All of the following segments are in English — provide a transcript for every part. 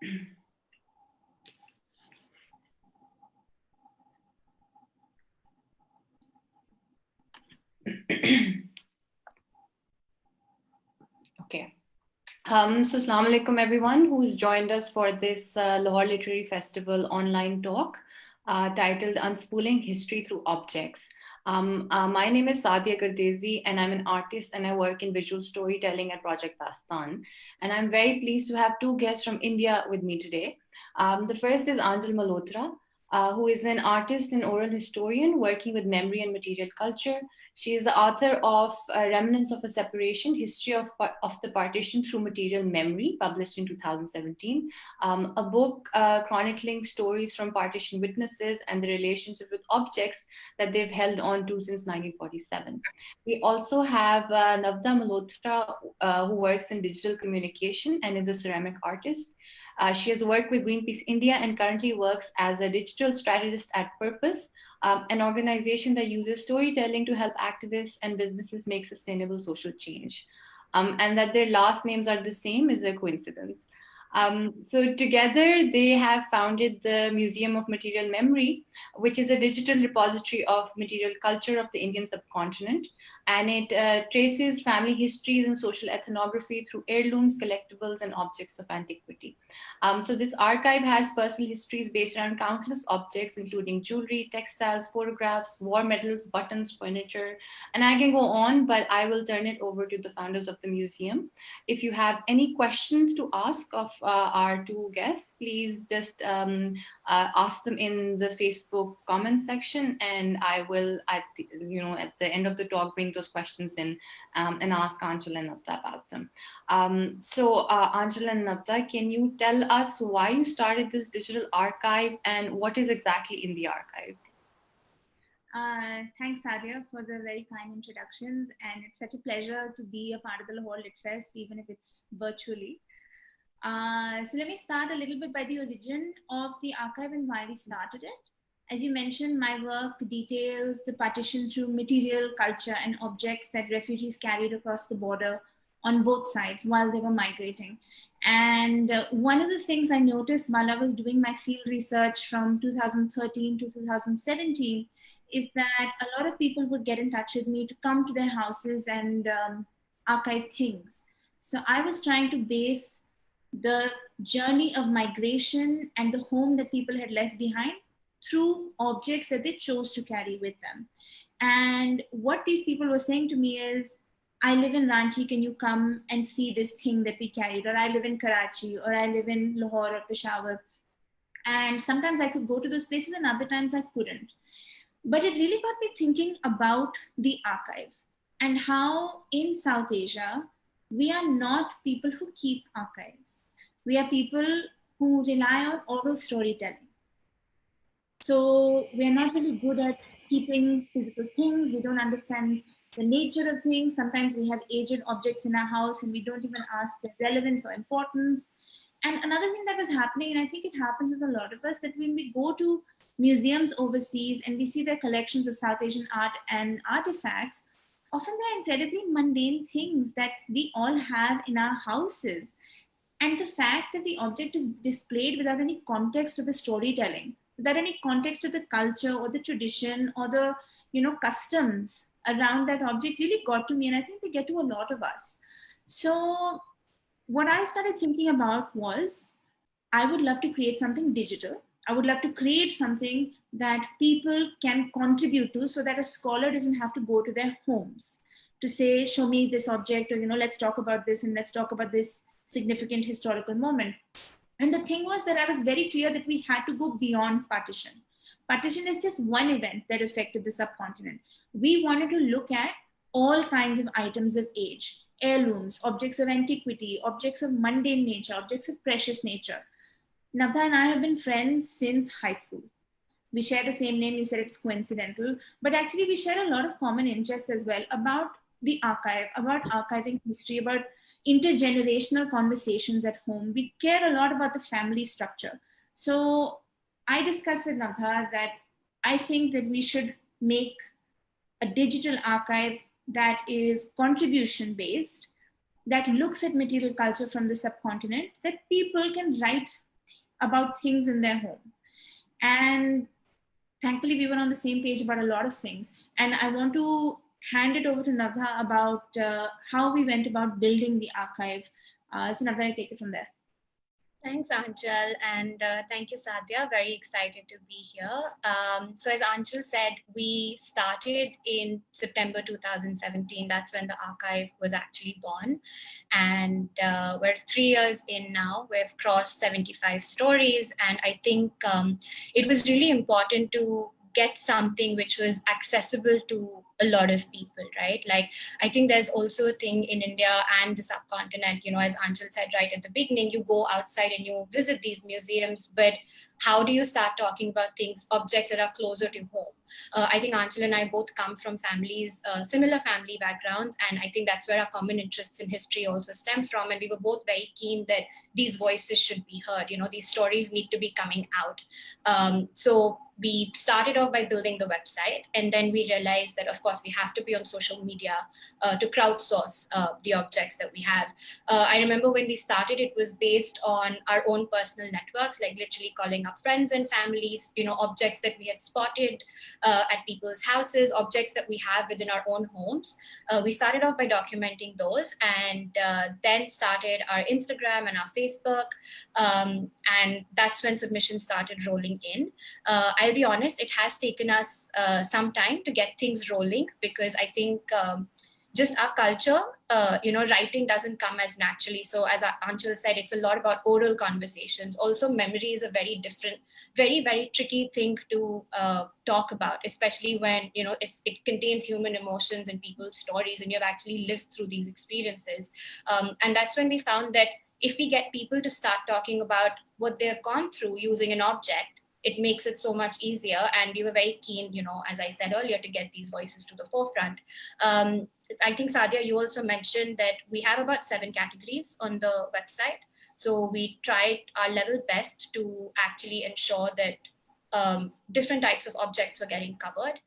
Okay. So Assalamu alaikum everyone who's joined us for this Lahore Literary Festival online talk titled Unspooling History Through Objects. My name is Sadia Gardezi and I'm an artist and I work in visual storytelling at Project Dastan. And I'm very pleased to have two guests from India with me today. The first is Anjal Malhotra, who is an artist and oral historian working with memory and material culture. She is the author of Remnants of a Separation, History of the Partition Through Material Memory, published in 2017, a book chronicling stories from partition witnesses and the relationship with objects that they've held on to since 1947. We also have Navda Malhotra, who works in digital communication and is a ceramic artist. She has worked with Greenpeace India and currently works as a digital strategist at Purpose, an organization that uses storytelling to help activists and businesses make sustainable social change. And that their last names are the same is a coincidence. So together they have founded the Museum of Material Memory, which is a digital repository of material culture of the Indian subcontinent. And it traces family histories and social ethnography through heirlooms, collectibles, and objects of antiquity. So this archive has personal histories based around countless objects, including jewelry, textiles, photographs, war medals, buttons, furniture, and I can go on, but I will turn it over to the founders of the museum. If you have any questions to ask of our two guests, please just ask them in the Facebook comment section, and I will, at the end of the talk, bring those questions in and ask Anjal and Navda about them. So Anjal and Navda, can you tell us why you started this digital archive and what is exactly in the archive? Thanks, Sadia, for the very kind introductions. And it's such a pleasure to be a part of the Lahore Lit Fest, even if it's virtually. So let me start a little bit by the origin of the archive and why we started it. As you mentioned, my work details the partition through material, culture, and objects that refugees carried across the border on both sides while they were migrating. And one of the things I noticed while I was doing my field research from 2013 to 2017 is that a lot of people would get in touch with me to come to their houses and archive things. So I was trying to base the journey of migration and the home that people had left behind through objects that they chose to carry with them. And what these people were saying to me is, I live in Ranchi, can you come and see this thing that we carried? Or I live in Karachi, or I live in Lahore or Peshawar. And sometimes I could go to those places and other times I couldn't. But it really got me thinking about the archive and how in South Asia, we are not people who keep archives. We are people who rely on oral storytelling. So we're not really good at keeping physical things. We don't understand the nature of things. Sometimes we have aged objects in our house and we don't even ask their relevance or importance. And another thing that was happening, and I think it happens with a lot of us, that when we go to museums overseas and we see their collections of South Asian art and artifacts, often they're incredibly mundane things that we all have in our houses. And the fact that the object is displayed without any context of the storytelling, without any context of the culture or the tradition or the customs around that object really got to me, and I think they get to a lot of us. So what I started thinking about was, I would love to create something digital. I would love to create something that people can contribute to so that a scholar doesn't have to go to their homes to say, show me this object, or let's talk about this and let's talk about this significant historical moment. And the thing was that I was very clear that we had to go beyond partition. Partition is just one event that affected the subcontinent. We wanted to look at all kinds of items of age, heirlooms, objects of antiquity, objects of mundane nature, objects of precious nature. Navda and I have been friends since high school. We share the same name. You said it's coincidental, but actually we share a lot of common interests as well about the archive, about archiving history, about intergenerational conversations at home. We care a lot about the family structure. So I discussed with Navda that I think that we should make a digital archive that is contribution based, that looks at material culture from the subcontinent, that people can write about things in their home. And thankfully, we were on the same page about a lot of things. And I want to hand it over to Navdha about how we went about building the archive. So Navdha, I take it from there. Thanks, Anchal, and thank you, Sadia. Very excited to be here. So as Anchal said, we started in September 2017. That's when the archive was actually born. And we're 3 years in now. We've crossed 75 stories. And I think it was really important to get something which was accessible to a lot of people, right? Like, I think there's also a thing in India and the subcontinent, you know, as Anchal said right at the beginning, you go outside and you visit these museums, but how do you start talking about things, objects that are closer to home? I think Anchal and I both come from families, similar family backgrounds, and I think that's where our common interests in history also stem from. And we were both very keen that these voices should be heard. You know, these stories need to be coming out. So we started off by building the website, and then we realized that, of course, we have to be on social media to crowdsource the objects that we have. I remember when we started, it was based on our own personal networks, like literally calling up friends and families, you know, objects that we had spotted at people's houses, objects that we have within our own homes. We started off by documenting those, and then started our Instagram and our Facebook, and that's when submissions started rolling in. I'll be honest, it has taken us some time to get things rolling, because I think just our culture, you know, writing doesn't come as naturally. So as Anchal said, it's a lot about oral conversations. Also, memory is a very different, very, very tricky thing to talk about, especially when, you know, it contains human emotions and people's stories, and you've actually lived through these experiences. And that's when we found that if we get people to start talking about what they've gone through using an object, it makes it so much easier. And we were very keen, you know, as I said earlier, to get these voices to the forefront. I think, Sadia, you also mentioned that we have about 7 categories on the website. So we tried our level best to actually ensure that different types of objects were getting covered.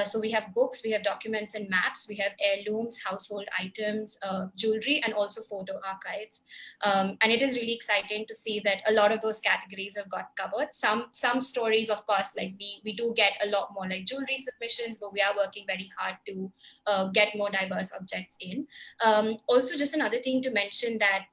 So we have books, we have documents and maps, we have heirlooms, household items, jewelry, and also photo archives. And it is really exciting to see that a lot of those categories have got covered. Some stories, of course, like we do get a lot more like jewelry submissions, but we are working very hard to get more diverse objects in. Also, just another thing to mention that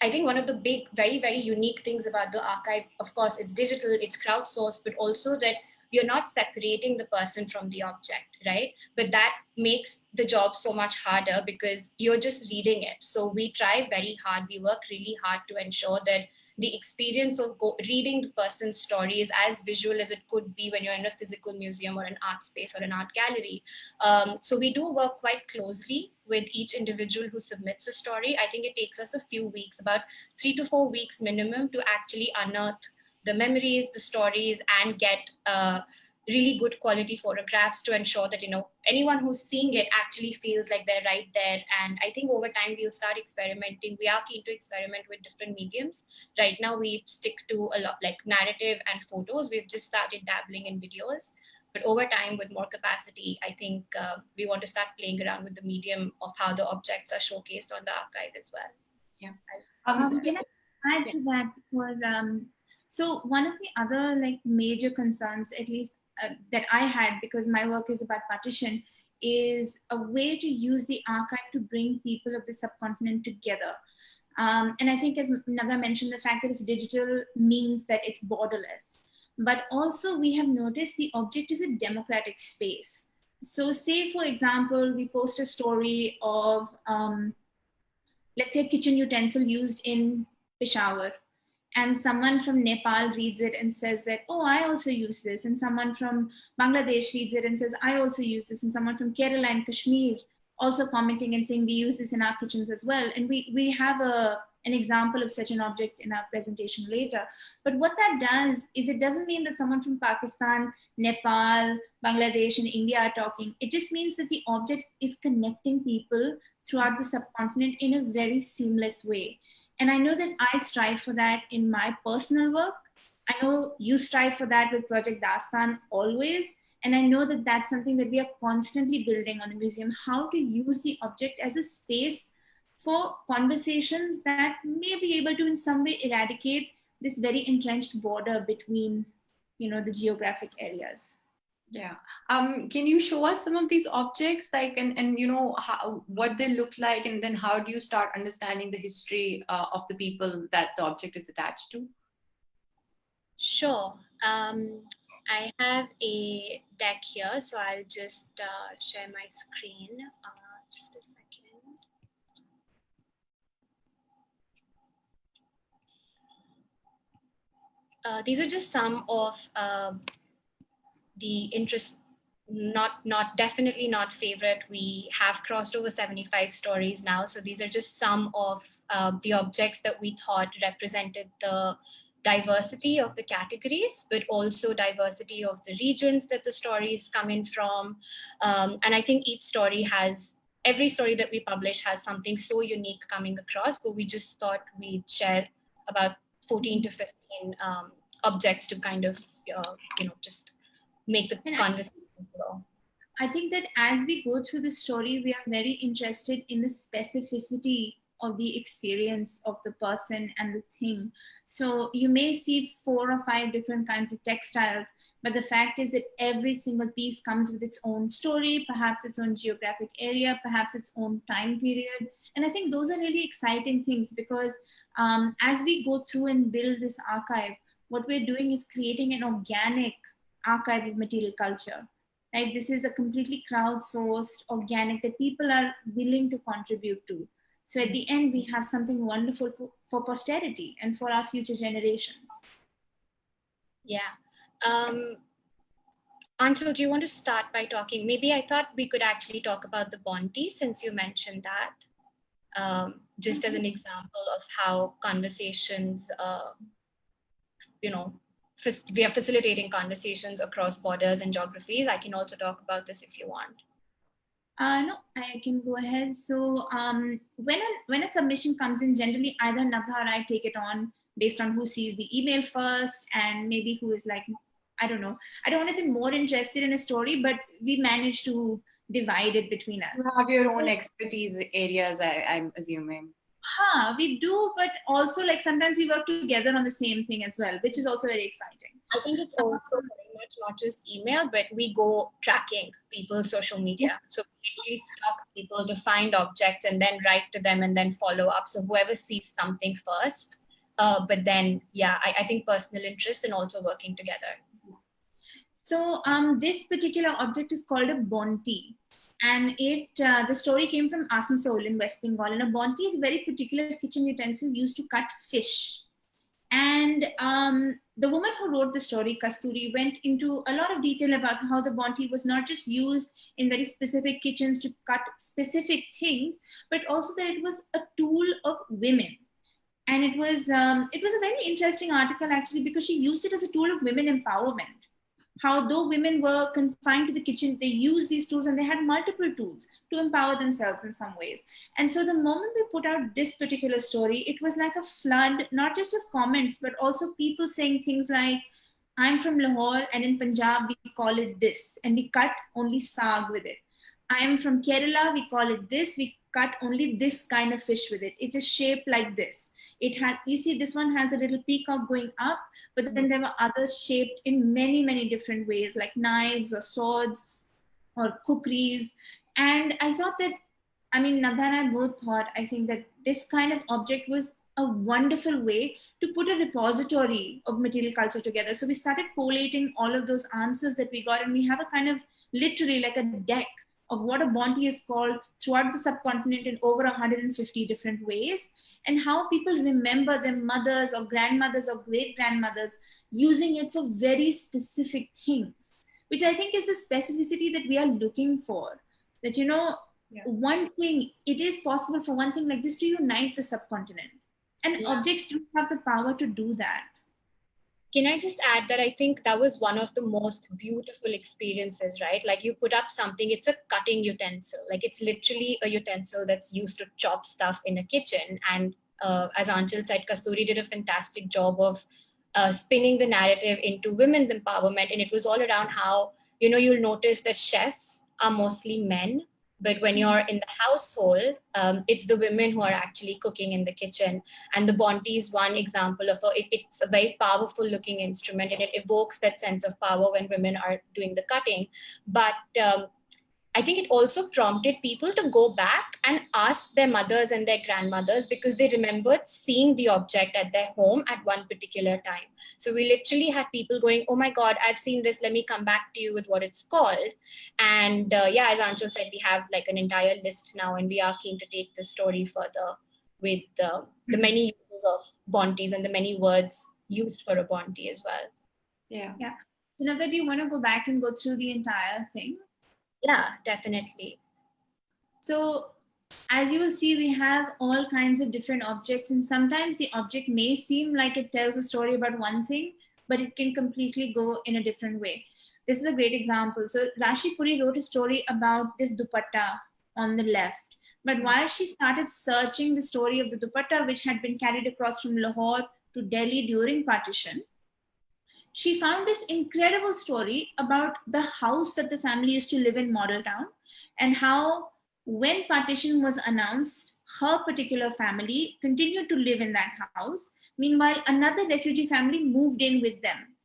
I think one of the big, very, very unique things about the archive, of course, it's digital, it's crowdsourced, but also that you're not separating the person from the object, right? But that makes the job so much harder because you're just reading it. So we try very hard, we work really hard to ensure that the experience of reading the person's story is as visual as it could be when you're in a physical museum or an art space or an art gallery. So we do work quite closely with each individual who submits a story. I think it takes us a few weeks, about 3 to 4 weeks minimum, to actually unearth the memories, the stories, and get really good quality photographs to ensure that, you know, anyone who's seeing it actually feels like they're right there. And I think over time we'll start experimenting. We are keen to experiment with different mediums. Right now we stick to a lot like narrative and photos. We've just started dabbling in videos. But over time, with more capacity, I think we want to start playing around with the medium of how the objects are showcased on the archive as well. Yeah. Can I add to that? So one of the other like major concerns, at least that I had, because my work is about partition, is a way to use the archive to bring people of the subcontinent together. And I think, as Navya mentioned, the fact that it's digital means that it's borderless. But also we have noticed the object is a democratic space. So say, for example, we post a story of, let's say, a kitchen utensil used in Peshawar, and someone from Nepal reads it and says that, oh, I also use this. And someone from Bangladesh reads it and says, I also use this. And someone from Kerala and Kashmir also commenting and saying, we use this in our kitchens as well. And we have an example of such an object in our presentation later. But what that does is, it doesn't mean that someone from Pakistan, Nepal, Bangladesh, and India are talking. It just means that the object is connecting people throughout the subcontinent in a very seamless way. And I know that I strive for that in my personal work. I know you strive for that with Project Dastan always. And I know that that's something that we are constantly building on the museum, how to use the object as a space for conversations that may be able to in some way eradicate this very entrenched border between, the geographic areas. Yeah. Can you show us some of these objects, like, and what they look like, and then how do you start understanding the history of the people that the object is attached to? Sure. I have a deck here, so I'll just share my screen. Just a second. These are just some of the interest, definitely not favorite. We have crossed over 75 stories now. So these are just some of the objects that we thought represented the diversity of the categories, but also diversity of the regions that the stories come in from. And I think every story that we publish has something so unique coming across, but we just thought we'd share about 14 to 15 objects to kind of, just make the conversation flow. I think that as we go through the story, we are very interested in the specificity of the experience of the person and the thing. So you may see 4 or 5 different kinds of textiles, but the fact is that every single piece comes with its own story, perhaps its own geographic area, perhaps its own time period. And I think those are really exciting things, because as we go through and build this archive, what we're doing is creating an organic archive of material culture. Right? This is a completely crowdsourced, organic, that people are willing to contribute to. So at the end, we have something wonderful for posterity and for our future generations. Yeah. Anshul, do you want to start by talking? Maybe I thought we could actually talk about the Bondi, since you mentioned that, just as an example of how conversations, we are facilitating conversations across borders and geographies. I can also talk about this if you want. No, I can go ahead. So when a submission comes in, generally either Navdha or I take it on based on who sees the email first, and maybe who is like, I don't know. I don't want to say more interested in a story, but we manage to divide it between us. You have your own expertise areas, I'm assuming. We do, but also like sometimes we work together on the same thing as well, which is also very exciting. I think it's also very much not just email, but we go tracking people's social media. So we actually stalk people to find objects and then write to them and then follow up. So whoever sees something first, but then, yeah, I think personal interest and also working together. So this particular object is called a Bondi, and the story came from Asansol in West Bengal. And a Bondi is a very particular kitchen utensil used to cut fish. And the woman who wrote the story, Kasturi, went into a lot of detail about how the Bondi was not just used in very specific kitchens to cut specific things, but also that it was a tool of women. And it was a very interesting article, actually, because she used it as a tool of women empowerment. How though women were confined to the kitchen, they used these tools, and they had multiple tools to empower themselves in some ways. And so the moment we put out this particular story, it was like a flood, not just of comments, but also people saying things like, I'm from Lahore, and in Punjab, we call it this, and we cut only saag with it. I am from Kerala, we call it this, we cut only this kind of fish with it. It is shaped like this. It has, you see, this one has a little peacock going up, but then there were others shaped in many, many different ways, like knives or swords or kukris. And I thought that, Navdha and I both thought, I think that this kind of object was a wonderful way to put a repository of material culture together. So we started collating all of those answers that we got, and we have a kind of literally like a deck of what a Bondi is called throughout the subcontinent in over 150 different ways, and how people remember their mothers or grandmothers or great-grandmothers using it for very specific things, which I think is the specificity that we are looking for. That, one thing, it is possible for one thing like this to unite the subcontinent. And objects do have the power to do that. Can I just add that I think that was one of the most beautiful experiences, right? Like you put up something, it's a cutting utensil. Like it's literally a utensil that's used to chop stuff in a kitchen. And as Anchal said, Kasturi did a fantastic job of spinning the narrative into women's empowerment. And it was all around how, you'll notice that chefs are mostly men. But when you're in the household, it's the women who are actually cooking in the kitchen. And the Bondi is one example of it's a very powerful looking instrument, and it evokes that sense of power when women are doing the cutting. But I think it also prompted people to go back and ask their mothers and their grandmothers, because they remembered seeing the object at their home at one particular time. So we literally had people going, oh my God, I've seen this. Let me come back to you with what it's called. And yeah, as Anshul said, we have like an entire list now, and we are keen to take this story further with the many uses of Bontis and the many words used for a Bonti as well. Yeah. So now that you want to go back and go through the entire thing? Yeah, definitely. So as you will see, we have all kinds of different objects, and sometimes the object may seem like it tells a story about one thing, but it can completely go in a different way. This is a great example. So Rashmi Puri wrote a story about this dupatta on the left. But while she started searching the story of the dupatta, which had been carried across from Lahore to Delhi during partition, she found this incredible story about the house that the family used to live in, Model Town, and how when partition was announced, her particular family continued to live in that house. Meanwhile, another refugee family moved in with them.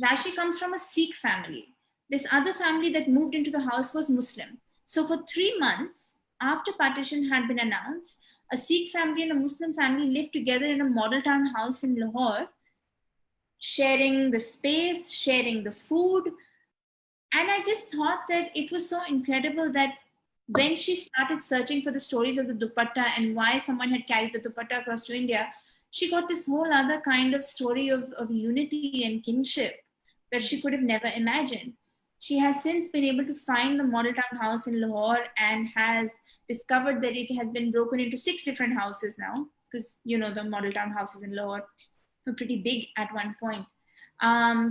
Rashi comes from a Sikh family. This other family that moved into the house was Muslim. So for 3 months after partition had been announced, a Sikh family and a Muslim family lived together in a Model Town house in Lahore, sharing the space, sharing the food. And I just thought that it was so incredible that when she started searching for the stories of the dupatta and why someone had carried the dupatta across to India, she got this whole other kind of story of unity and kinship that she could have never imagined. She has since been able to find the Model Town house in Lahore and has discovered that it has been broken into 6 different houses now, because you know the Model Town houses in Lahore were pretty big at one point.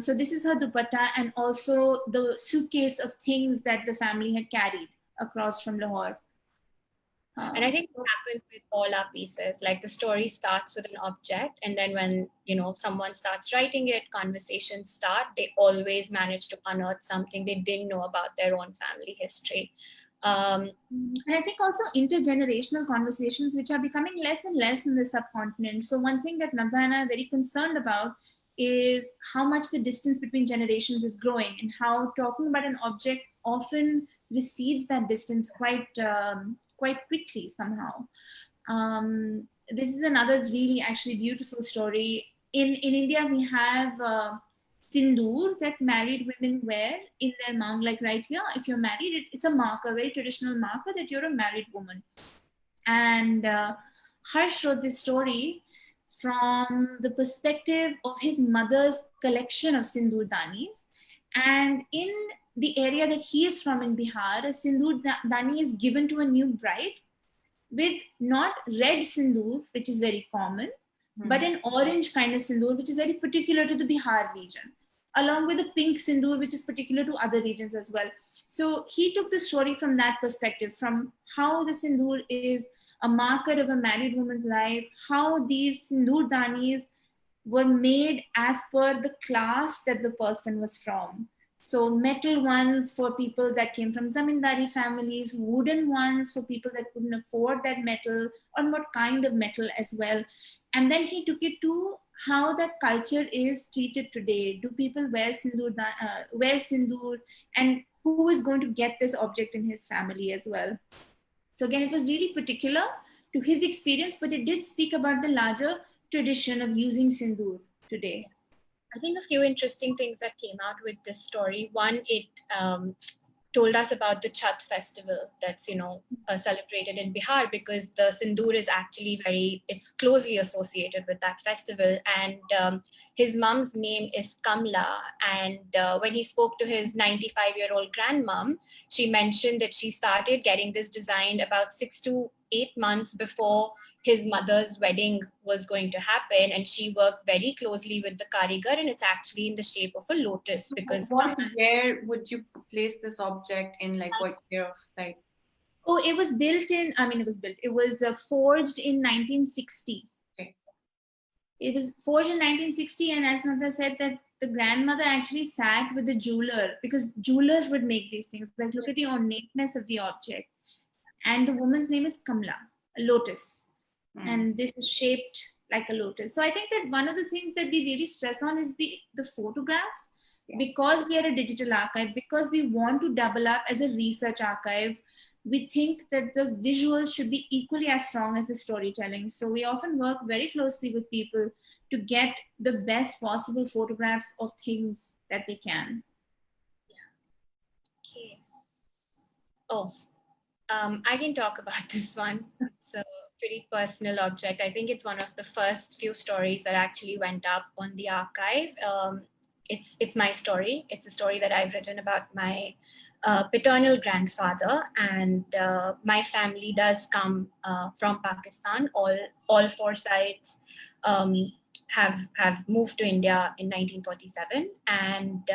So this is her dupatta and also the suitcase of things that the family had carried across from Lahore. And I think it happens with all our pieces. Like the story starts with an object, and then when someone starts writing it, conversations start. They always manage to unearth something they didn't know about their own family history. And I think also intergenerational conversations, which are becoming less and less in the subcontinent. So one thing that Nabha and I are very concerned about is how much the distance between generations is growing, and how talking about an object often recedes that distance quite quickly somehow. This is another really actually beautiful story. In India, we have sindoor that married women wear in their mang, like right here. If you're married, it's a marker, a very traditional marker that you're a married woman. And Harsh wrote this story from the perspective of his mother's collection of sindoor danis. And in the area that he is from in Bihar, a sindoor dani is given to a new bride with not red sindoor, which is very common, but an orange kind of sindoor, which is very particular to the Bihar region, along with a pink sindoor, which is particular to other regions as well. So he took the story from that perspective, from how the sindoor is a marker of a married woman's life, how these sindoor danis were made as per the class that the person was from. So metal ones for people that came from zamindari families, wooden ones for people that couldn't afford that metal, or what kind of metal as well. And then he took it to how that culture is treated today. Do people wear sindoor, and who is going to get this object in his family as well? So again, it was really particular to his experience, but it did speak about the larger tradition of using sindoor today. I think a few interesting things that came out with this story. One, it told us about the Chhat festival that's celebrated in Bihar, because the sindoor is actually it's closely associated with that festival. And his mom's name is Kamla, and when he spoke to his 95-year-old grandmom, she mentioned that she started getting this designed about 6 to 8 months before his mother's wedding was going to happen, and she worked very closely with the karigar, and it's actually in the shape of a lotus. Because where would you place this object in, like what year of like? Oh, it was forged in 1960. Okay. It was forged in 1960, and as Nanda said, that the grandmother actually sat with the jeweler, because jewelers would make these things. Like, look at the ornateness of the object. and the woman's name is Kamla, a lotus. Mm. And this is shaped like a lotus. So I think that one of the things that we really stress on is the photographs, because we are a digital archive, because we want to double up as a research archive. We think that the visuals should be equally as strong as the storytelling. So we often work very closely with people to get the best possible photographs of things that they can. Okay. Oh, I can talk about this one. It's a pretty personal object. I think it's one of the first few stories that actually went up on the archive. It's my story. It's a story that I've written about my paternal grandfather, and my family does come from Pakistan. All four sides have moved to India in 1947, and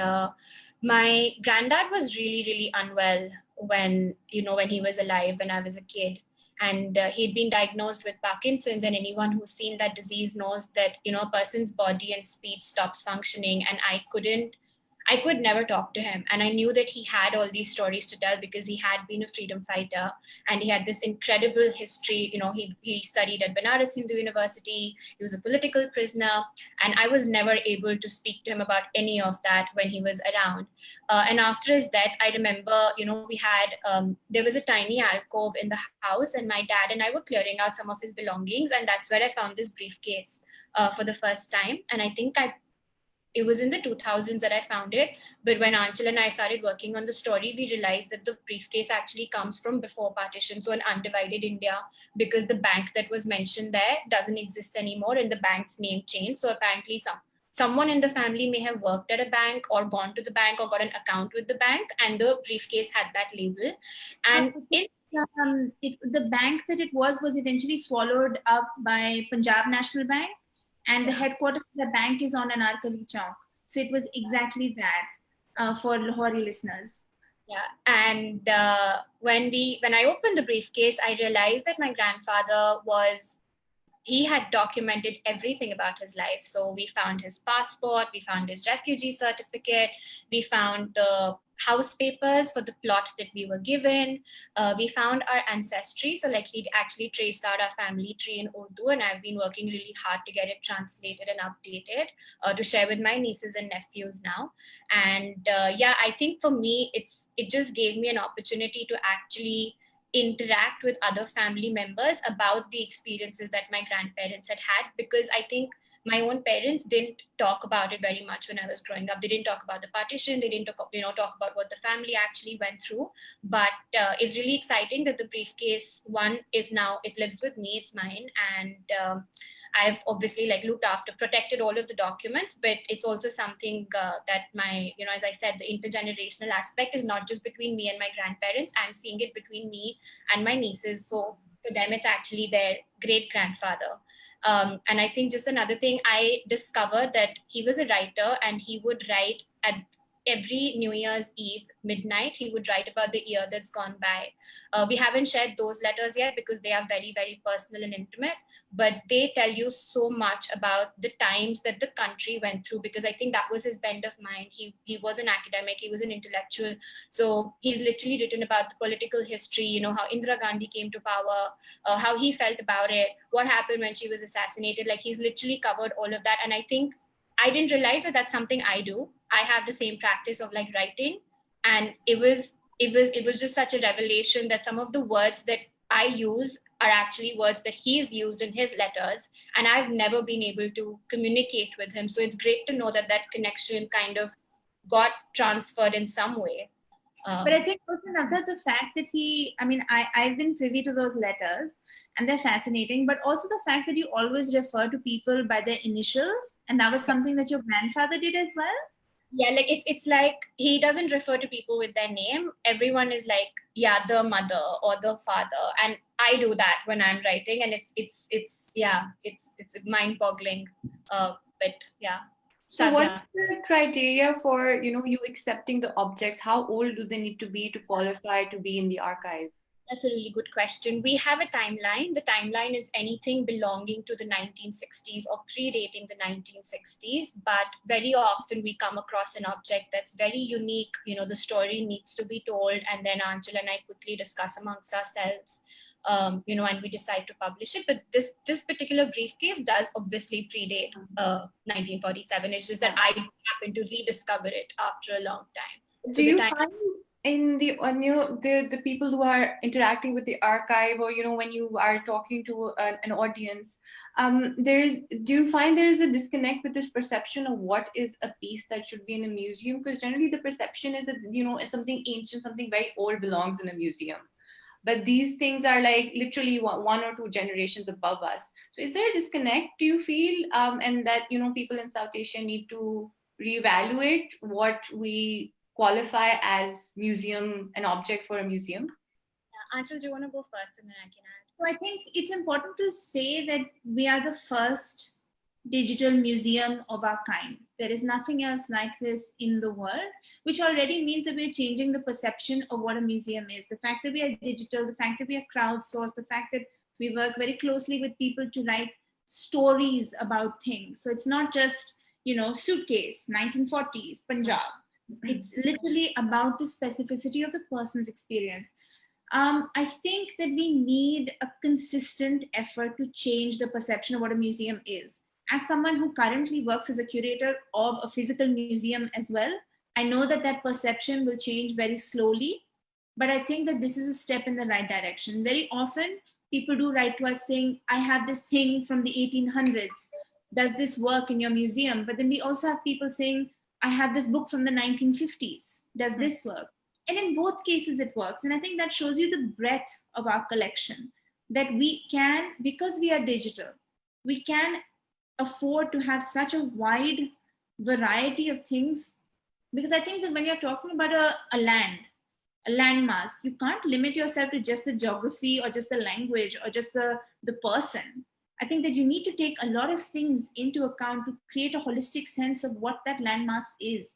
my granddad was really unwell when he was alive, when I was a kid, and he'd been diagnosed with Parkinson's. And anyone who's seen that disease knows that a person's body and speech stops functioning. And I could never talk to him. And I knew that he had all these stories to tell because he had been a freedom fighter and he had this incredible history. He studied at Banaras Hindu University. He was a political prisoner. And I was never able to speak to him about any of that when he was around. And after his death, I remember, we had, there was a tiny alcove in the house, and my dad and I were clearing out some of his belongings. And that's where I found this briefcase for the first time. And I think it was in the 2000s that I found it. But when Anchal and I started working on the story, we realized that the briefcase actually comes from before partition, so an undivided India, because the bank that was mentioned there doesn't exist anymore and the bank's name changed. So apparently someone in the family may have worked at a bank or gone to the bank or got an account with the bank, and the briefcase had that label. And the bank that it was eventually swallowed up by Punjab National Bank, and the headquarters of the bank is on Anarkali Chowk. So it was exactly that for Lahori listeners. Yeah, and when I opened the briefcase, I realized that my grandfather he had documented everything about his life. So we found his passport, we found his refugee certificate, we found the house papers for the plot that we were given. We found our ancestry. So he'd actually traced out our family tree in Urdu, and I've been working really hard to get it translated and updated to share with my nieces and nephews now. And I think for me, it just gave me an opportunity to actually interact with other family members about the experiences that my grandparents had had, because I think my own parents didn't talk about it very much when I was growing up. They didn't talk about the partition. They didn't talk about what the family actually went through. But it's really exciting that the briefcase one is now, it lives with me, it's mine. And I've obviously looked after, protected all of the documents, but it's also something that my, as I said, the intergenerational aspect is not just between me and my grandparents. I'm seeing it between me and my nieces. So for them, it's actually their great grandfather. And I think just another thing, I discovered that he was a writer, and he would write at every New Year's Eve midnight. He would write about the year that's gone by. We haven't shared those letters yet because they are very, very personal and intimate, but they tell you so much about the times that the country went through, because I think that was his bent of mind. He was an academic, he was an intellectual. So he's literally written about the political history, how Indira Gandhi came to power, how he felt about it, what happened when she was assassinated. He's literally covered all of that. And I think I didn't realize that that's something I do. I have the same practice of writing, and it was just such a revelation that some of the words that I use are actually words that he's used in his letters, and I've never been able to communicate with him. So it's great to know that connection kind of got transferred in some way. But I think also, Navda, the fact that I've been privy to those letters and they're fascinating, but also the fact that you always refer to people by their initials, and that was something that your grandfather did as well. Yeah, it's like he doesn't refer to people with their name. Everyone is the mother or the father, and I do that when I'm writing, and it's mind-boggling. But yeah. So what's the criteria for you accepting the objects? How old do they need to be to qualify to be in the archive? That's a really good question. We have a timeline. The timeline is anything belonging to the 1960s or predating the 1960s, but very often we come across an object that's very unique. You know, the story needs to be told, and then Anchal and I quickly discuss amongst ourselves, you know, and we decide to publish it. But this particular briefcase does obviously predate 1947. It's just that I happened to rediscover it after a long time. Do you find in the the people who are interacting with the archive, or when you are talking to an audience, do you find there is a disconnect with this perception of what is a piece that should be in a museum? Because generally the perception is that something ancient, something very old belongs in a museum, but these things are like literally one or two generations above us. So is there a disconnect, do you feel, and that people in South Asia need to reevaluate what we qualify as an object for a museum? Anchal, do you want to go first and then I can add? So I think it's important to say that we are the first digital museum of our kind. There is nothing else like this in the world, which already means that we're changing the perception of what a museum is. The fact that we are digital, the fact that we are crowdsourced, the fact that we work very closely with people to write stories about things. So it's not just, suitcase, 1940s, Punjab. It's literally about the specificity of the person's experience. I think that we need a consistent effort to change the perception of what a museum is. As someone who currently works as a curator of a physical museum as well, I know that perception will change very slowly, but I think that this is a step in the right direction. Very often, people do write to us saying, I have this thing from the 1800s. Does this work in your museum? But then we also have people saying, I have this book from the 1950s. Does this work? And in both cases, it works. And I think that shows you the breadth of our collection, that we can, because we are digital, we can afford to have such a wide variety of things. Because I think that when you're talking about a landmass, you can't limit yourself to just the geography or just the language or just the person. I think that you need to take a lot of things into account to create a holistic sense of what that landmass is.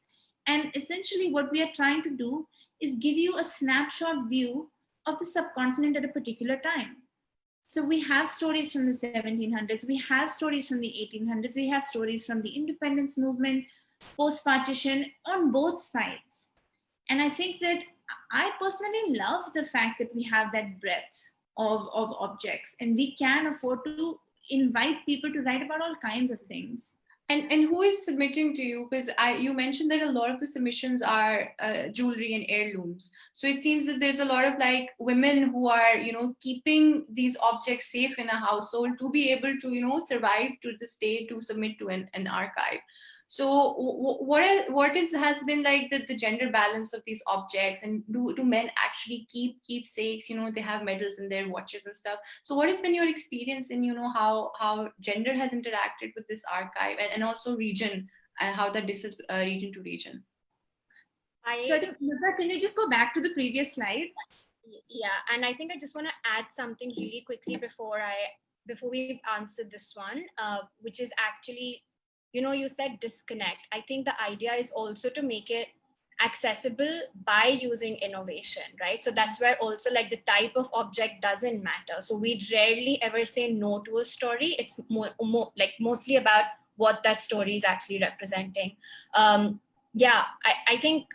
And essentially what we are trying to do is give you a snapshot view of the subcontinent at a particular time. So we have stories from the 1700s, we have stories from the 1800s, we have stories from the independence movement, post-partition, on both sides. And I think that I personally love the fact that we have that breadth of objects, and we can afford to invite people to write about all kinds of things. And who is submitting to you? Because you mentioned that a lot of the submissions are jewelry and heirlooms. So it seems that there's a lot of women who are keeping these objects safe in a household to be able to survive to this day, to submit to an archive. So what has been the gender balance of these objects, and do men actually keep keepsakes? They have medals in their watches and stuff. So what has been your experience in how gender has interacted with this archive, and also region, and how that differs region to region? So I think, can you just go back to the previous slide? Yeah, and I think I just want to add something really quickly before we answer this one, which is actually, you said disconnect. I think the idea is also to make it accessible by using innovation, right? So that's where also the type of object doesn't matter. So we rarely ever say no to a story. It's mostly about what that story is actually representing. Yeah, I think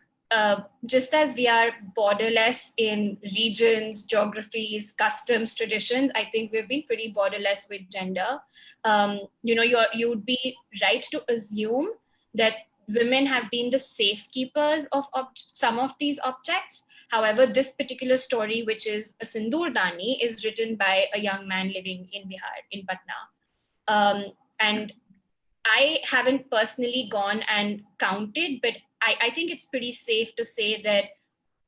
just as we are borderless in regions, geographies, customs, traditions, I think we've been pretty borderless with gender. You would be right to assume that women have been the safekeepers of some of these objects. However, this particular story, which is a Sindoor Dani, is written by a young man living in Bihar, in Patna. And I haven't personally gone and counted, but I think it's pretty safe to say that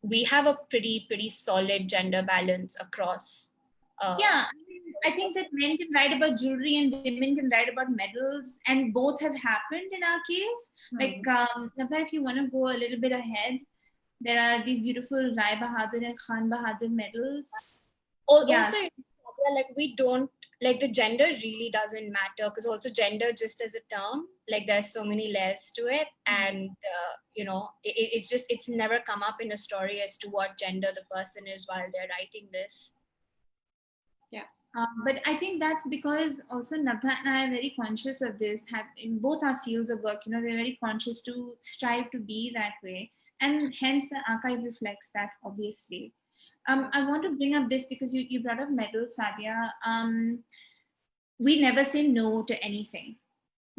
we have a pretty solid gender balance across. Yeah, I think that men can write about jewelry and women can write about medals, and both have happened in our case. Navya, if you want to go a little bit ahead, there are these beautiful Rai Bahadur and Khan Bahadur medals. Also, we don't like the gender really doesn't matter, because also gender just as a term, like there's so many layers to it, and it's never come up in a story as to what gender the person is while they're writing this. Yeah. But I think that's because also Navtha and I are very conscious of this, have in both our fields of work, we're very conscious to strive to be that way. And hence the archive reflects that, obviously. I want to bring up this because you brought up medals, Sadia. We never say no to anything,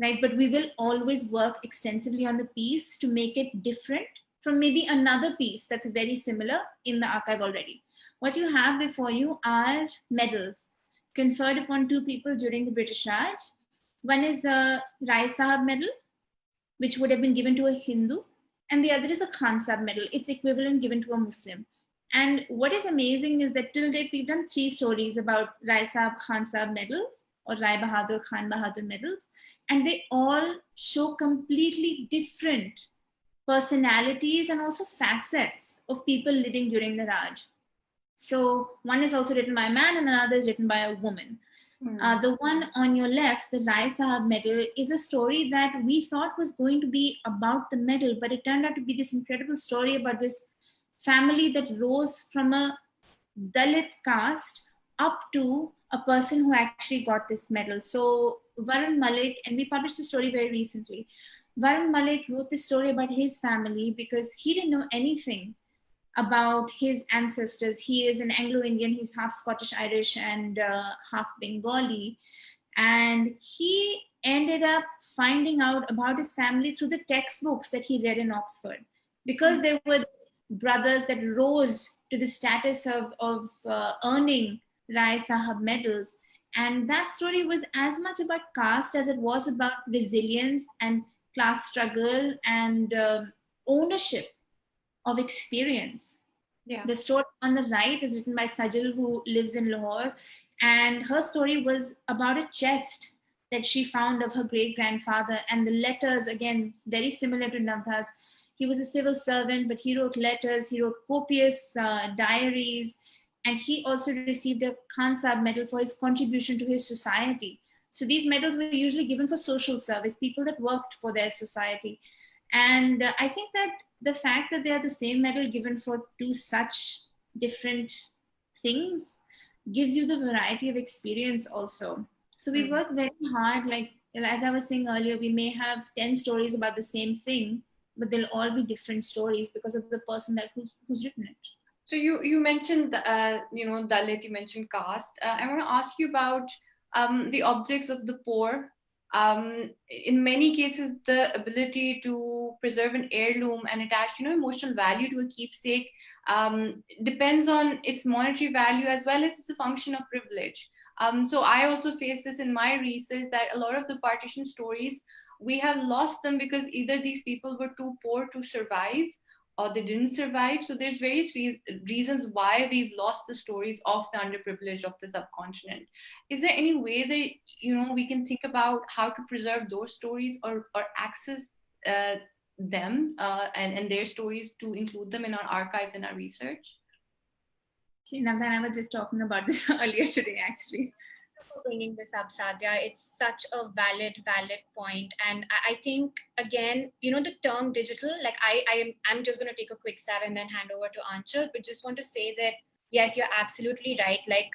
right? But we will always work extensively on the piece to make it different from maybe another piece that's very similar in the archive already. What you have before you are medals conferred upon two people during the British Raj. One is the Rai Sahab medal, which would have been given to a Hindu, and the other is a Khan Sahab medal. It's equivalent given to a Muslim. And what is amazing is that till date, we've done 3 stories about Rai Sahab, Khan Sahab medals, or Rai Bahadur, Khan Bahadur medals, and they all show completely different personalities and also facets of people living during the Raj. So one is also written by a man and another is written by a woman. The one on your left, the Rai Sahab medal, is a story that we thought was going to be about the medal, but it turned out to be this incredible story about this family that rose from a Dalit caste up to a person who actually got this medal. So Varun Malik, and we published the story very recently, Varun Malik wrote this story about his family because he didn't know anything about his ancestors. He is an Anglo-Indian, he's half Scottish-Irish and half Bengali. And he ended up finding out about his family through the textbooks that he read in Oxford, because there were brothers that rose to the status of earning Rai Sahab medals. And that story was as much about caste as it was about resilience and class struggle and ownership of experience. Yeah. The story on the right is written by Sajal, who lives in Lahore, and her story was about a chest that she found of her great-grandfather, and the letters, again, very similar to Navtha's. He was a civil servant, but he wrote letters, he wrote copious diaries, and he also received a Khan Sahab medal for his contribution to his society. So these medals were usually given for social service, people that worked for their society. And I think that the fact that they are the same medal given for 2 such different things gives you the variety of experience also. So we work very hard, like as I was saying earlier, we may have 10 stories about the same thing, but they'll all be different stories because of the person that who's written it. So you mentioned Dalit, you mentioned caste. I want to ask you about the objects of the poor. In many cases, the ability to preserve an heirloom and attach emotional value to a keepsake depends on its monetary value as well as it's a function of privilege. So I also face this in my research, that a lot of the partition stories, we have lost them because either these people were too poor to survive or they didn't survive. So there's various reasons why we've lost the stories of the underprivileged of the subcontinent. Is there any way that we can think about how to preserve those stories or access them and their stories to include them in our archives and our research? Navtha and I were just talking about this earlier today, actually. For bringing this up, Sadia, it's such a valid point, and I think again, the term digital, like I'm just going to take a quick stab and then hand over to Anchal, but just want to say that yes, you're absolutely right. Like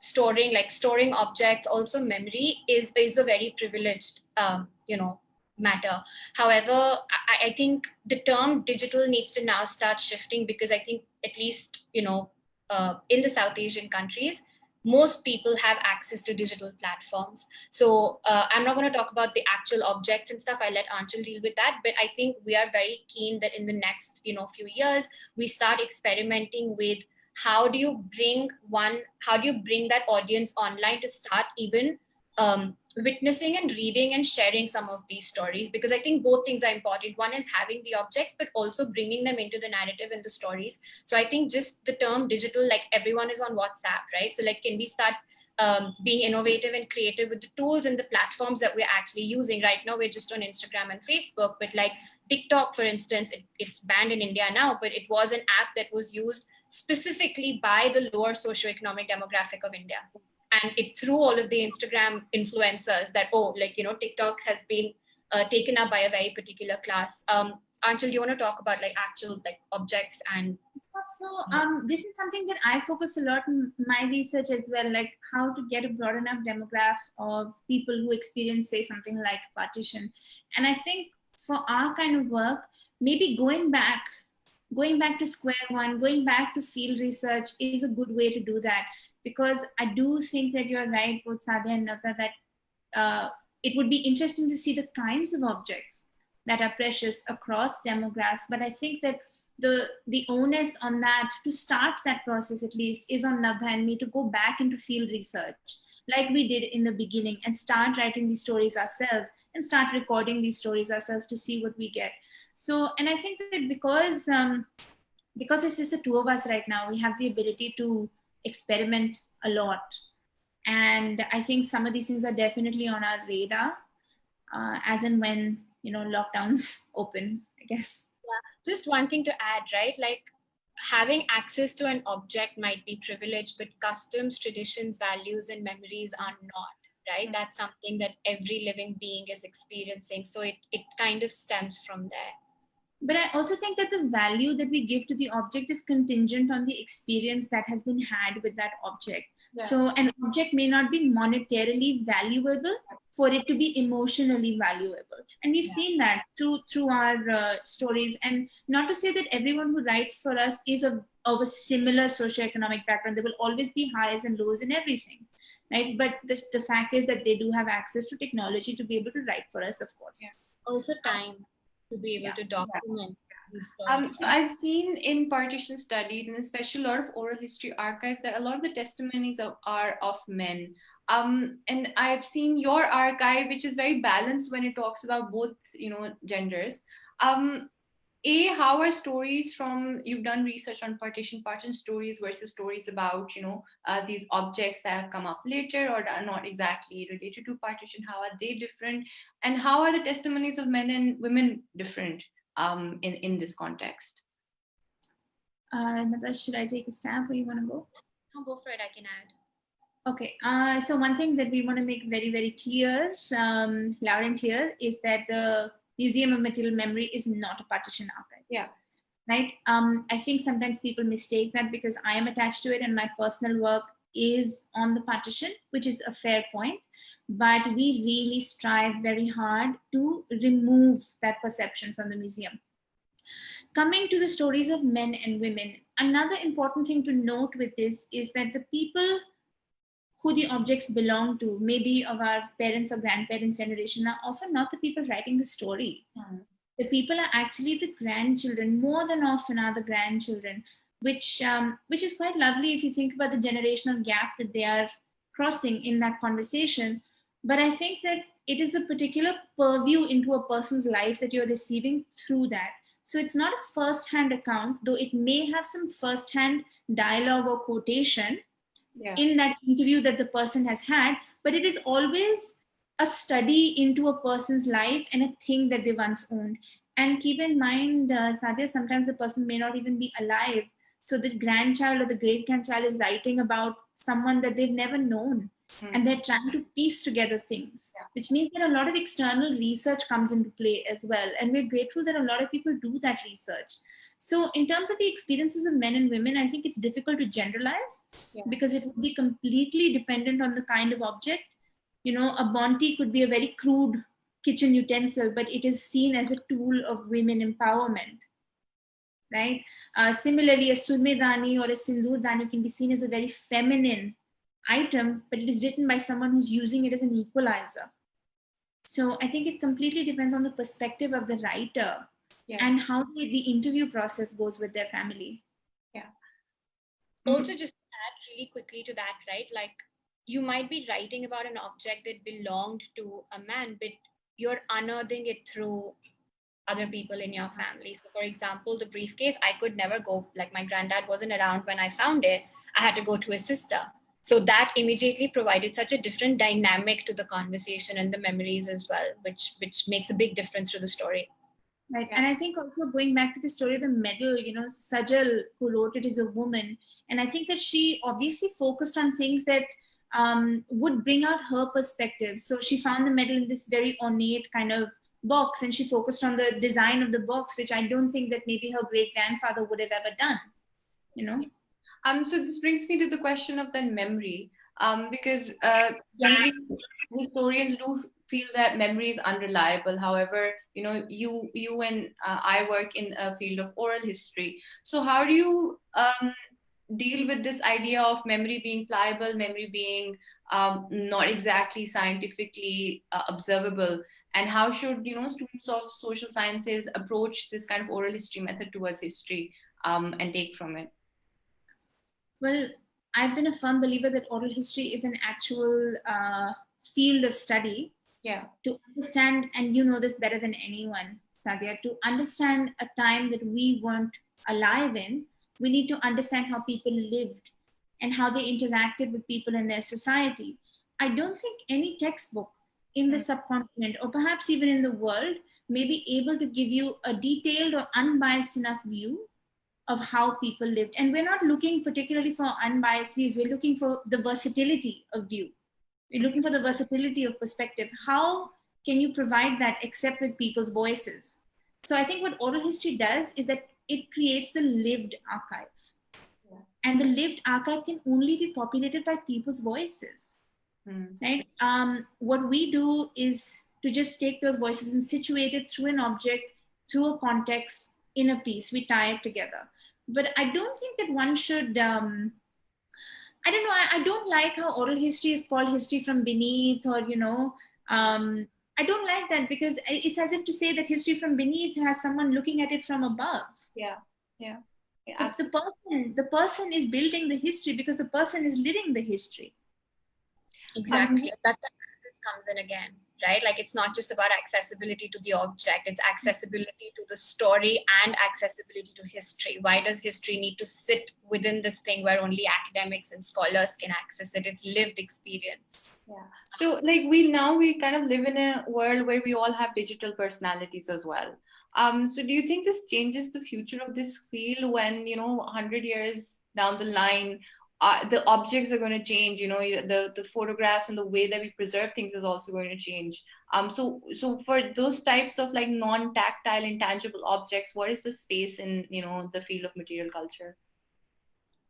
storing objects, also memory is a very privileged matter. However, I think the term digital needs to now start shifting, because I think at least in the South Asian countries, most people have access to digital platforms. So I'm not going to talk about the actual objects and stuff. I'll let Anchal deal with that. But I think we are very keen that in the next few years, we start experimenting with how do you bring that audience online to start even witnessing and reading and sharing some of these stories, because I think both things are important. One is having the objects, but also bringing them into the narrative and the stories. So I think just the term digital, like everyone is on WhatsApp, right? So like, can we start being innovative and creative with the tools and the platforms that we're actually using? Right now, we're just on Instagram and Facebook, but like TikTok, for instance, it's banned in India now, but it was an app that was used specifically by the lower socioeconomic demographic of India. and it threw all of the Instagram influencers that, oh, like, TikTok has been taken up by a very particular class. Anshul, you want to talk about like actual like objects and so this is something that I focus a lot in my research as well, like how to get a broad enough demographic of people who experience, say, something like partition. And I think for our kind of work, maybe going back to square one, going back to field research is a good way to do that, because I do think that you're right, both Sadhya and Nata, that it would be interesting to see the kinds of objects that are precious across demographics. But I think that the onus on that, to start that process at least, is on Navdha and me to go back into field research like we did in the beginning and start writing these stories ourselves and start recording these stories ourselves to see what we get. So, and I think that because it's just the two of us right now, we have the ability to experiment a lot. And I think some of these things are definitely on our radar as and when, lockdowns open, I guess. Yeah, just one thing to add, right? Like having access to an object might be privileged, but customs, traditions, values, and memories are not, right? That's something that every living being is experiencing. So it kind of stems from there. But I also think that the value that we give to the object is contingent on the experience that has been had with that object. Yeah. So an object may not be monetarily valuable for it to be emotionally valuable. And we've seen that through our stories. And not to say that everyone who writes for us is of a similar socioeconomic background. There will always be highs and lows in everything, right? But the fact is that they do have access to technology to be able to write for us, of course. Yeah. Also time to be able to document. So I've seen in partition studies, and especially a lot of oral history archives, that a lot of the testimonies are of men. And I've seen your archive, which is very balanced when it talks about both, genders. How are stories from, you've done research on partition stories versus stories about, these objects that have come up later or are not exactly related to partition? How are they different? And how are the testimonies of men and women different in this context? Natasha, should I take a stab or you want to go? No, go for it, I can add. Okay, so one thing that we want to make very, very clear, loud and clear, is that the Museum of Material Memory is not a partition archive. Yeah. Right? I think sometimes people mistake that because I am attached to it and my personal work is on the partition, which is a fair point. But we really strive very hard to remove that perception from the museum. Coming to the stories of men and women, another important thing to note with this is that the people who the objects belong to, maybe of our parents or grandparents' generation, are often not the people writing the story. The people are actually the grandchildren, more than often are the grandchildren, which is quite lovely if you think about the generational gap that they are crossing in that conversation. But I think that it is a particular purview into a person's life that you're receiving through that. So it's not a first-hand account, though it may have some first-hand dialogue or quotation in that interview that the person has had, but it is always a study into a person's life and a thing that they once owned. And keep in mind, Sadhya, sometimes the person may not even be alive. So the grandchild or the great-grandchild is writing about someone that they've never known. And they're trying to piece together things, which means that a lot of external research comes into play as well. And we're grateful that a lot of people do that research. So in terms of the experiences of men and women, I think it's difficult to generalize because it would be completely dependent on the kind of object. A Bondi could be a very crude kitchen utensil, but it is seen as a tool of women empowerment, right? Similarly, a surmedani or a sindurdani can be seen as a very feminine item, but it is written by someone who's using it as an equalizer. So I think it completely depends on the perspective of the writer and how the interview process goes with their family. Yeah. Also, just to add really quickly to that, right? Like you might be writing about an object that belonged to a man, but you're unearthing it through other people in your family. So for example, the briefcase, I could never go, like my granddad wasn't around when I found it. I had to go to his sister. So that immediately provided such a different dynamic to the conversation and the memories as well, which makes a big difference to the story. Right. And I think also going back to the story of the medal, Sajal, who wrote it, is a woman. And I think that she obviously focused on things that would bring out her perspective. So she found the medal in this very ornate kind of box, and she focused on the design of the box, which I don't think that maybe her great grandfather would have ever done, you know. So this brings me to the question of then memory, because generally historians do feel that memory is unreliable. However, you and I work in a field of oral history. So how do you deal with this idea of memory being pliable, memory being not exactly scientifically observable? And how should students of social sciences approach this kind of oral history method towards history and take from it? Well, I've been a firm believer that oral history is an actual field of study. Yeah. To understand, and you know this better than anyone, Sadia, to understand a time that we weren't alive in, we need to understand how people lived and how they interacted with people in their society. I don't think any textbook in the subcontinent, or perhaps even in the world, may be able to give you a detailed or unbiased enough view of how people lived. And we're not looking particularly for unbiased views, we're looking for the versatility of view. We're looking for the versatility of perspective. How can you provide that except with people's voices? So I think what oral history does is that it creates the lived archive. Yeah. And the lived archive can only be populated by people's voices. Right? What we do is to just take those voices and situate it through an object, through a context, in a piece. We tie it together. But I don't think that one should, I don't know, I don't like how oral history is called history from beneath, or, I don't like that, because it's as if to say that history from beneath has someone looking at it from above. Yeah, yeah. The person is building the history because the person is living the history. Exactly. That comes in again, right? Like, it's not just about accessibility to the object, it's accessibility to the story and accessibility to history. Why does history need to sit within this thing where only academics and scholars can access it? It's lived experience. Yeah. So like we kind of live in a world where we all have digital personalities as well. So do you think this changes the future of this field when, 100 years down the line, the objects are going to change, the photographs and the way that we preserve things is also going to change. So for those types of like non-tactile, intangible objects, what is the space in, the field of material culture?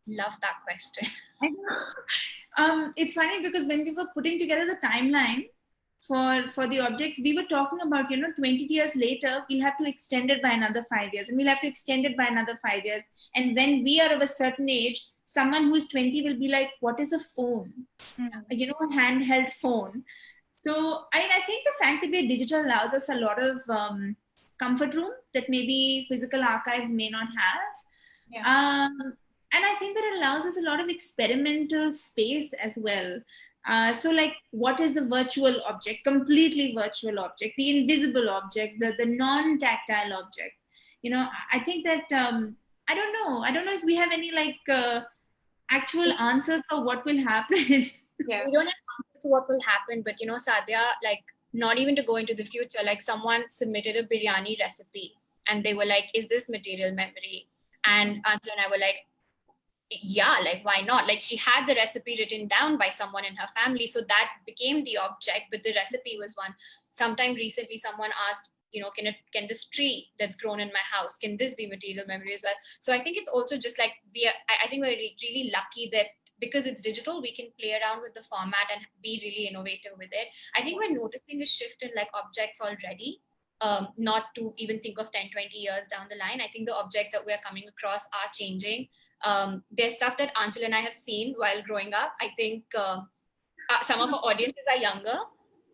Love that question. It's funny because when we were putting together the timeline for the objects, we were talking about, 20 years later, we'll have to extend it by another 5 years, and we'll have to extend it by another 5 years. And when we are of a certain age, someone who is 20 will be like, what is a phone? A handheld phone. So I think the fact that we're digital allows us a lot of comfort room that maybe physical archives may not have. Yeah. And I think that it allows us a lot of experimental space as well. So like, what is the virtual object, completely virtual object, the invisible object, the non-tactile object? I think that, I don't know if we have any like actual answers for what will happen. Yeah. We don't have answers to what will happen, but Sadia, like, not even to go into the future, like someone submitted a biryani recipe and they were like, is this material memory? And Anjali and I were like, yeah, like, why not? Like, she had the recipe written down by someone in her family, so that became the object, but the recipe was one. Sometime recently, someone asked, can this tree that's grown in my house, can this be material memory as well? So I think it's also just like, I think we're really lucky that because it's digital, we can play around with the format and be really innovative with it. I think we're noticing a shift in like objects already. Not to even think of 10, 20 years down the line. I think the objects that we're coming across are changing. There's stuff that Anjali and I have seen while growing up. I think some of our audiences are younger,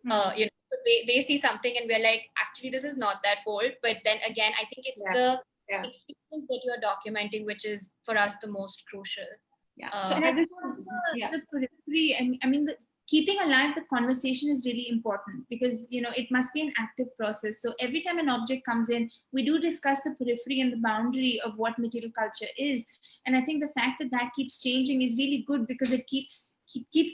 so they see something and we're like, actually, this is not that old. But then again, I think it's the experience that you're documenting, which is for us the most crucial. Yeah. So and I think the periphery, I mean, keeping alive the conversation is really important because, it must be an active process. So every time an object comes in, we do discuss the periphery and the boundary of what material culture is. And I think the fact that keeps changing is really good because it keeps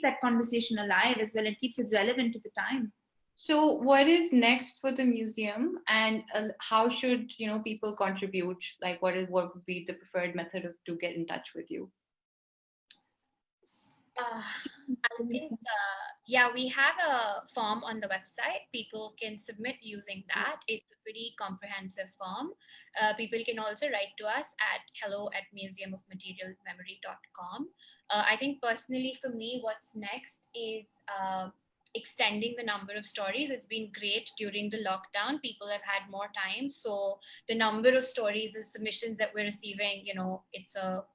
that conversation alive as well and keeps it relevant to the time. So what is next for the museum, and how should, people contribute? Like, what would be the preferred method to get in touch with you? I think, yeah, we have a form on the website. People can submit using that. It's a pretty comprehensive form. People can also write to us at hello@museumofmaterialmemory.com. I think personally for me, what's next is extending the number of stories. It's been great during the lockdown. People have had more time. So the number of stories, the submissions that we're receiving, it's a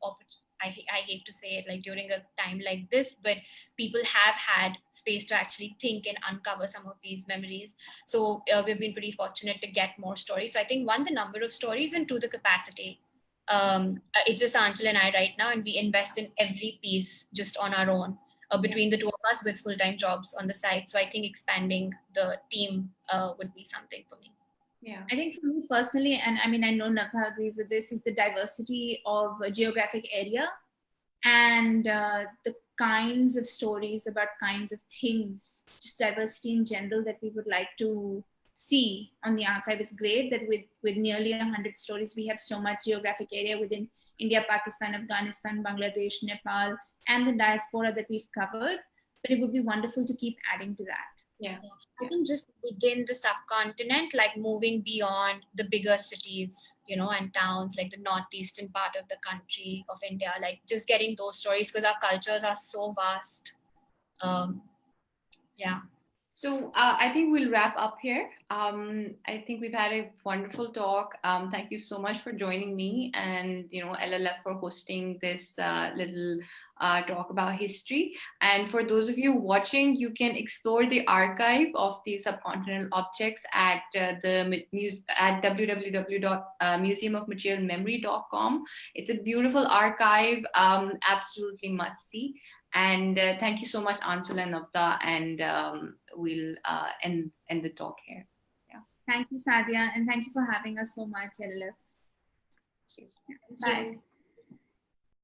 I hate to say it, like during a time like this, but people have had space to actually think and uncover some of these memories. So we've been pretty fortunate to get more stories. So I think one, the number of stories, and two, the capacity. It's just Anchal and I right now, and we invest in every piece just on our own between the two of us with full-time jobs on the side. So I think expanding the team would be something for me. Yeah, I think for me personally, and I mean, I know Nabha agrees with this, is the diversity of a geographic area and the kinds of stories about kinds of things, just diversity in general that we would like to see on the archive. Is great that with nearly 100 stories, we have so much geographic area within India, Pakistan, Afghanistan, Bangladesh, Nepal, and the diaspora that we've covered. But it would be wonderful to keep adding to that. Yeah, I think just within the subcontinent, like moving beyond the bigger cities, and towns, like the northeastern part of the country of India, like just getting those stories, because our cultures are so vast. Yeah. So I think we'll wrap up here. I think we've had a wonderful talk. Thank you so much for joining me, and LLF for hosting this little talk about history. And for those of you watching, you can explore the archive of the subcontinental objects at www.museumofmaterialmemory.com. It's a beautiful archive, absolutely must see. And thank you so much, Anchal and Navda, and we'll end the talk here. Yeah. Thank you, Sadia, and thank you for having us so much, LLF. Thank you. Bye.